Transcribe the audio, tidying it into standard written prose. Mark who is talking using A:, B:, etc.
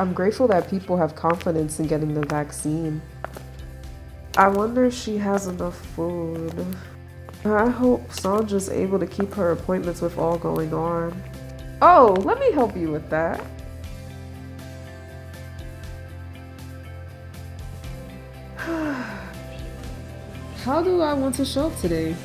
A: I'm grateful that people have confidence in getting the vaccine. I wonder if she has enough food. I hope Sandra's able to keep her appointments with all going on. Oh, let me help you with that. How do I want to show up today?